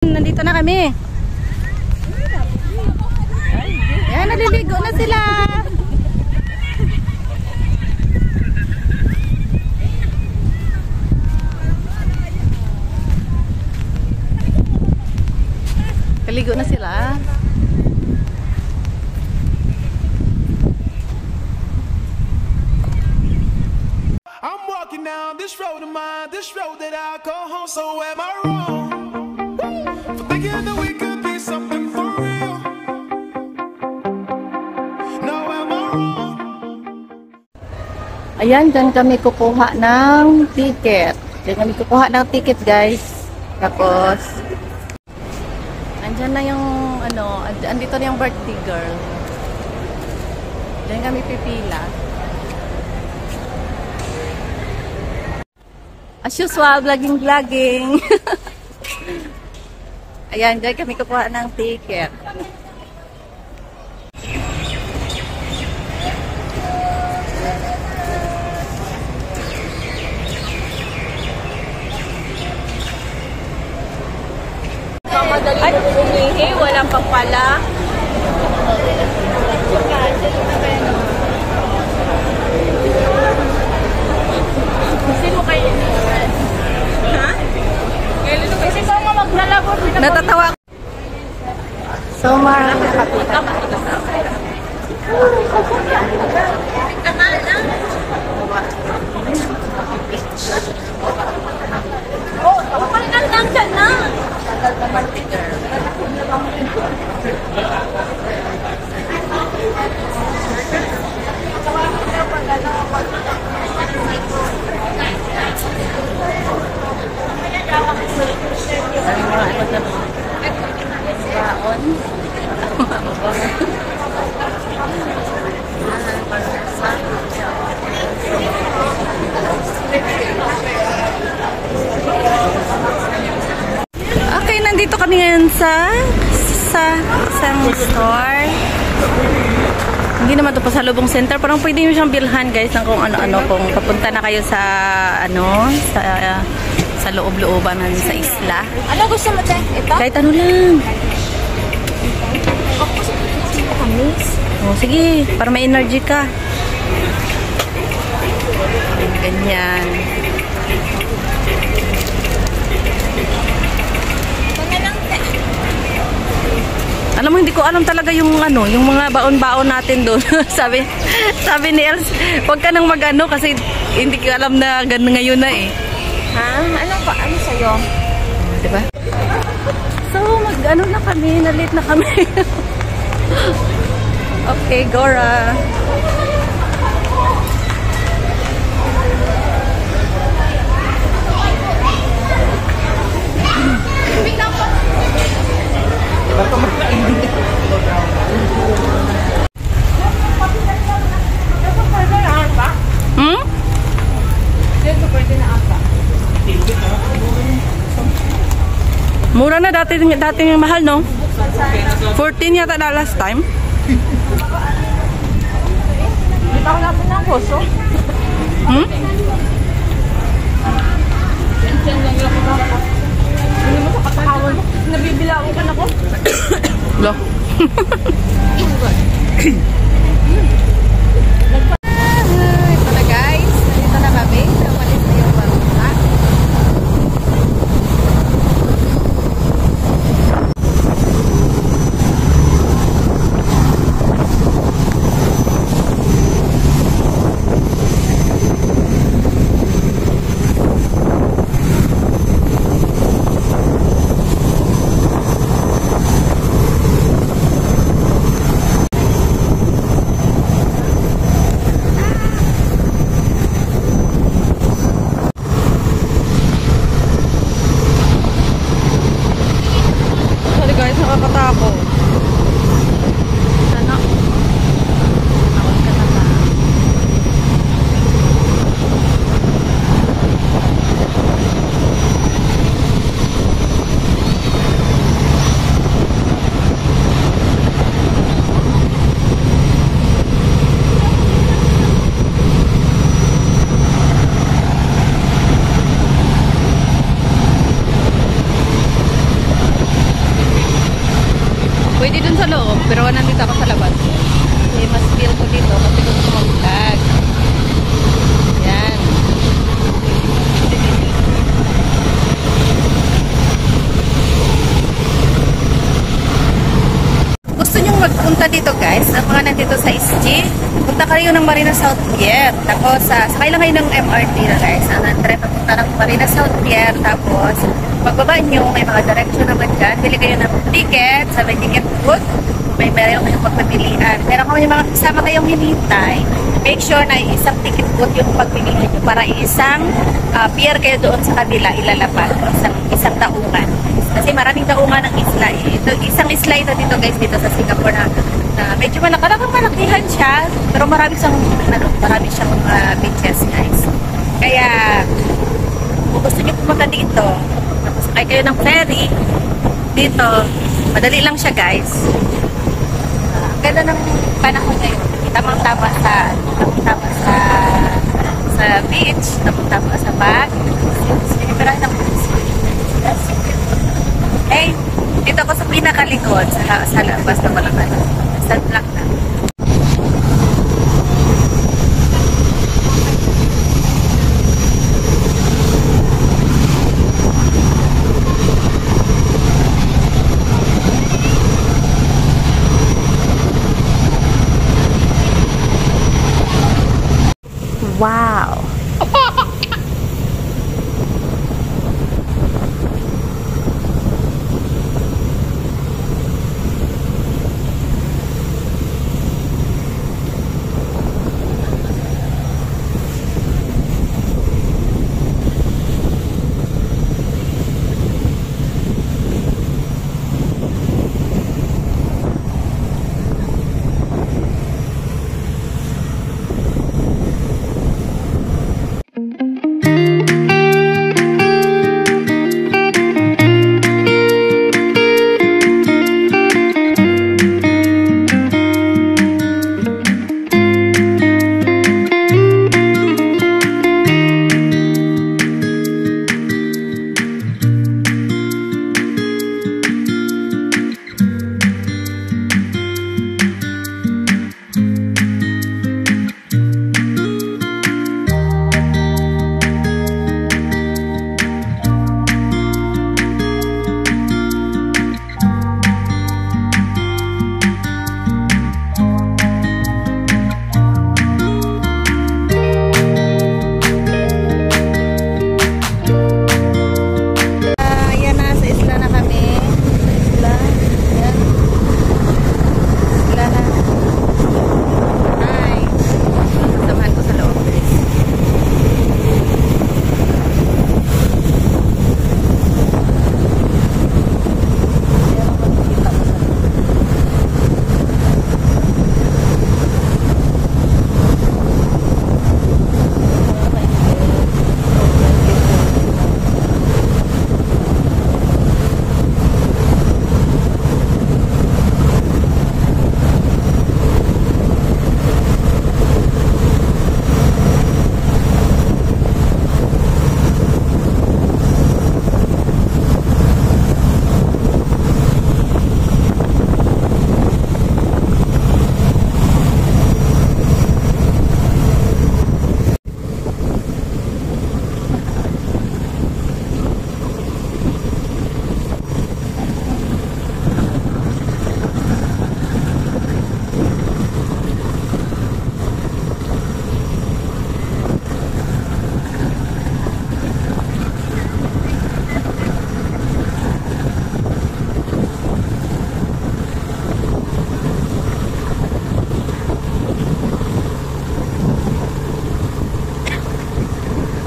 Nandito na kami. Ayan, naliligo na sila. Naligo na sila. I'm walking down this road of mine, this road that I call home. So am I wrong for thinking that we could be something for real? No, am I wrong? Ayan, dyan kami kukuha ng ticket. Dyan kami kukuha ng ticket, guys. Tapos, andyan na yung, andito na yung birthday girl. Dyan kami pipila. As usual, vlogging. Ayan, dyan kami kukuha ng ticket. Ay, umihi, walang pagpala. Sino kayo? Ha? Kasi kung maglalabot. Natatawa ako. So, nakapita. Oh, kapalitan lang dyan na. Okay, nandito kami ngayon sa store. Hindi naman ito pasalubong center. Parang pwede nyo siyang bilhan, guys, ng kung ano-ano. Kung papunta na kayo sa sa loob-looban namin sa isla. Ano gusto mo, Te? Ito? Kahit ano lang. Oh, sige, para may energy ka. Ganyan. Ito na lang, Te. Alam mo, hindi ko alam talaga yung yung mga baon-baon natin doon. sabi ni Els, huwag ka nang mag-ano kasi hindi ko alam na ganun ngayon na eh. Ha? Ano sa'yo? Diba? So, mag-ano na kami, na-late na kami. Okay, Gora. Mura na dating mahal, no? 14 yata na last time. Dito ako na po ng puso. Hindi mo sa katakawan mo. Nabibilawan ka na ko. Lo. Ito na, guys. Nandito na kami. Umalis na yung baruta. Nakakatakot. Sana. Tawag ka na ba? Pwede dun sa loob, pero nandito ako sa labas. Kasi mas feel ko dito kasi gusto ko mag-vlog. Yan. Gusto nyo magpunta dito guys, ang mga nandito sa SG, punta kayo ng Marina South Pier. Tapos, sakay lang kayo ng MRT na guys. Try papunta ng Marina South Pier. Tapos, pagbaba nyo, may mga direction naman dyan. Pili kayo ng ticket sa may ticket booth. May meron kayong pagpipilian. Pero kung may mga kasama kayong hinintay, make sure na isang ticket booth yung pagpilihan nyo para isang pier kayo doon sa kabila ilalapag. Isang taungan. Kasi maraming taungan ng isla eh. Ito, isang isla ito dito guys, dito sa Singapore na medyo malakihan siya, pero marami siyang beaches guys. Kaya, kung gusto nyo pumunta dito, tapos sakay kayo ng ferry, dito, madali lang siya guys. Ganda ng panahon ngayon. Tamang-tama sa beach, tamang-tama sa bag. Sinipirahan ng hey, dito ako sa pinakalikod sa labas na malaman. Sa black na. Wow!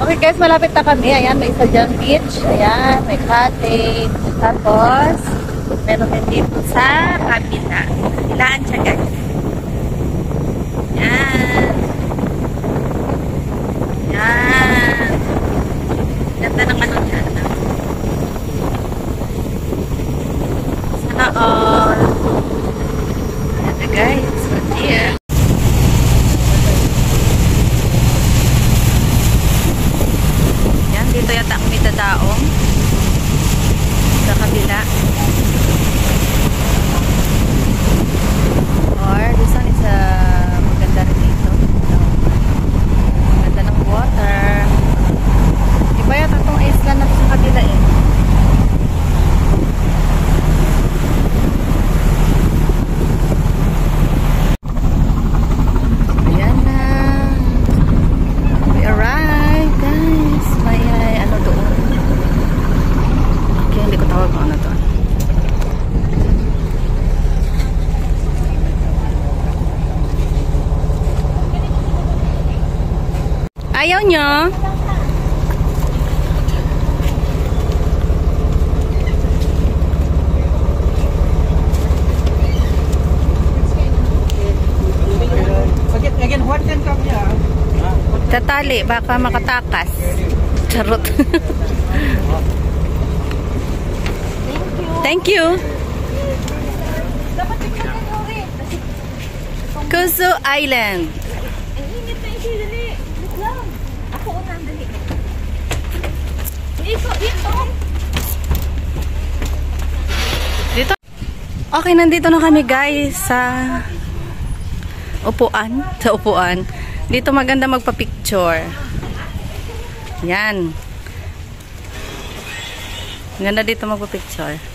Okay guys, malapit na kami. Ayan, may isa dyan beach. Ayan, may cottage. Tapos, meron din dito sa kabila. Kabilaan siya guys. Ayan. Ayan. Ganda ng ano dyan. Sana all. Ayan na guys. So, yeah. Dito yata kami dadaong. niya. Again, what can come here? Tatali, baka makatakas. Charot. Thank you. Dapat tignan ka nyo rin. Kusu Island. Ang init na ito, dali. Wait lang. Ako unang dali. Ito. Dito. Okay, nandito na kami guys sa upuan. Sa upuan. Dito maganda magpa-picture. Yan. Maganda dito magpa-picture.